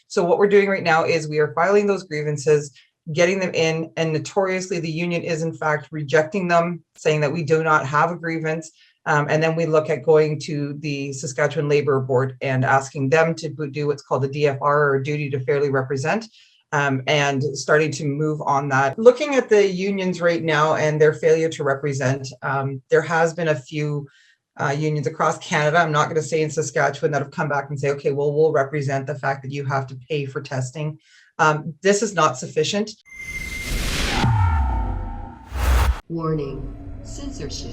So what we're doing right now is we are filing those grievances, getting them in, and notoriously the union is in fact rejecting them, saying that we do not have a grievance. And then we look at going to the Saskatchewan Labour Board and asking them to do what's called a DFR, or duty to fairly represent, and starting to move on that. Looking at the unions right now and their failure to represent, there has been a few unions across Canada, I'm not going to say in Saskatchewan, that have come back and say, okay, well, we'll represent the fact that you have to pay for testing. This is not sufficient. Warning, censorship.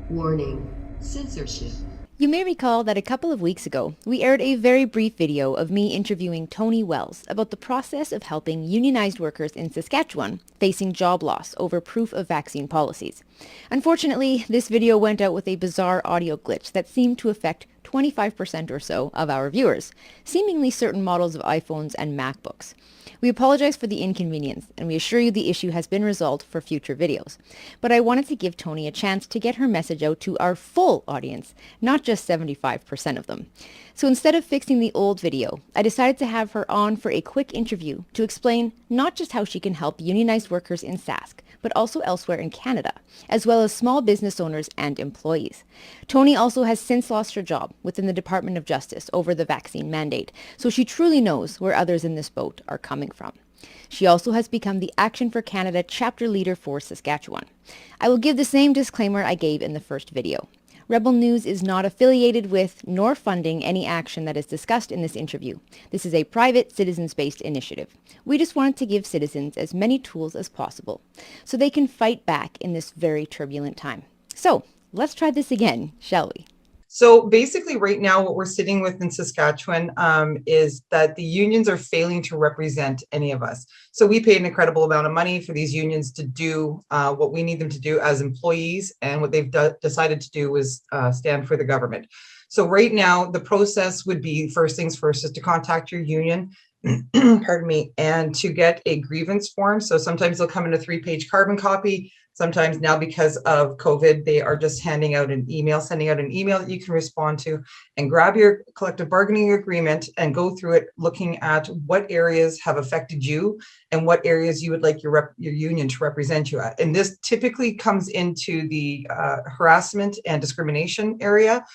Warning, censorship. You may recall that a couple of weeks ago, we aired a very brief video of me interviewing Tonie Wells about the process of helping unionized workers in Saskatchewan facing job loss over proof of vaccine policies. Unfortunately, this video went out with a bizarre audio glitch that seemed to affect 25% or so of our viewers, seemingly certain models of iPhones and MacBooks. We apologize for the inconvenience, and we assure you the issue has been resolved for future videos. But I wanted to give Tonie a chance to get her message out to our full audience, not just 75% of them. So instead of fixing the old video, I decided to have her on for a quick interview to explain not just how she can help unionized workers in Sask, but also elsewhere in Canada, as well as small business owners and employees. Tonie also has since lost her job within the Department of Justice over the vaccine mandate, so she truly knows where others in this boat are coming from. She also has become the Action for Canada chapter leader for Saskatchewan. I will give the same disclaimer I gave in the first video. Rebel News is not affiliated with nor funding any action that is discussed in this interview. This is a private, citizens-based initiative. We just wanted to give citizens as many tools as possible so they can fight back in this very turbulent time. So let's try this again, shall we? So basically right now what we're sitting with in Saskatchewan is that the unions are failing to represent any of us. So we paid an incredible amount of money for these unions to do what we need them to do as employees, and what they've decided to do was stand for the government. So right now the process would be, first things first, is to contact your union, pardon me, and to get a grievance form. So sometimes they'll come in a 3-page carbon copy. Sometimes now, because of COVID, they are just sending out an email that you can respond to, and grab your collective bargaining agreement and go through it, looking at what areas have affected you and what areas you would like your union to represent you at. And this typically comes into the harassment and discrimination area,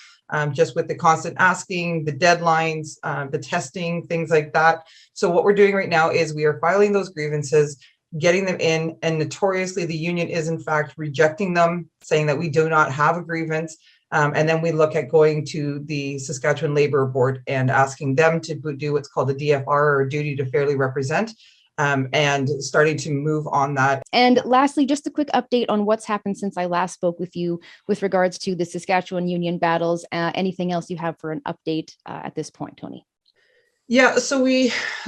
just with the constant asking, the deadlines, the testing, things like that. So what we're doing right now is we are filing those grievances, getting them in, and notoriously the union is in fact rejecting them, saying that we do not have a grievance. And then we look at going to the Saskatchewan Labour Board and asking them to do what's called a DFR, or duty to fairly represent, and starting to move on that. And lastly, just a quick update on what's happened since I last spoke with you with regards to the Saskatchewan union battles. Anything else you have for an update at this point, Tonie? Yeah, so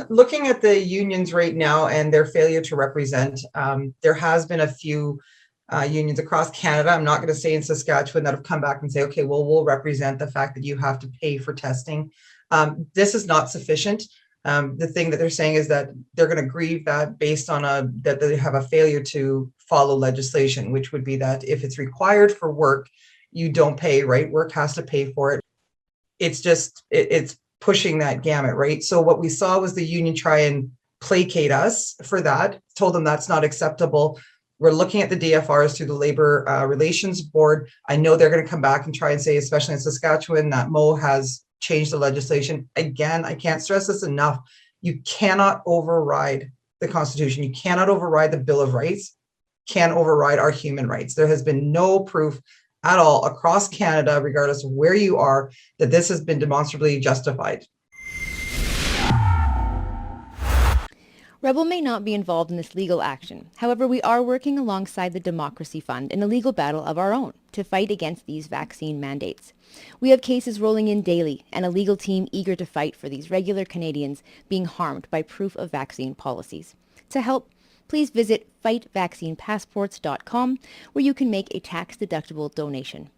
looking at the unions right now and their failure to represent, there has been a few unions across Canada, I'm not going to say in Saskatchewan, that have come back and say, okay, well, we'll represent the fact that you have to pay for testing. This is not sufficient. The thing that they're saying is that they're going to grieve that based on that they have a failure to follow legislation, which would be that if it's required for work, you don't pay, right? Work has to pay for it. It's just, it's pushing that gamut, right? So what we saw was the union try and placate us for that, told them that's not acceptable. We're looking at the DFRs through the Labor Relations Board. I know they're going to come back and try and say, especially in Saskatchewan, that Mo has changed the legislation. Again, I can't stress this enough. You cannot override the Constitution. You cannot override the Bill of Rights, can't override our human rights. There has been no proof at all across Canada, regardless of where you are, that this has been demonstrably justified. Rebel may not be involved in this legal action. However, we are working alongside the Democracy Fund in a legal battle of our own to fight against these vaccine mandates. We have cases rolling in daily and a legal team eager to fight for these regular Canadians being harmed by proof of vaccine policies. To help, please visit fightvaccinepassports.com, where you can make a tax-deductible donation.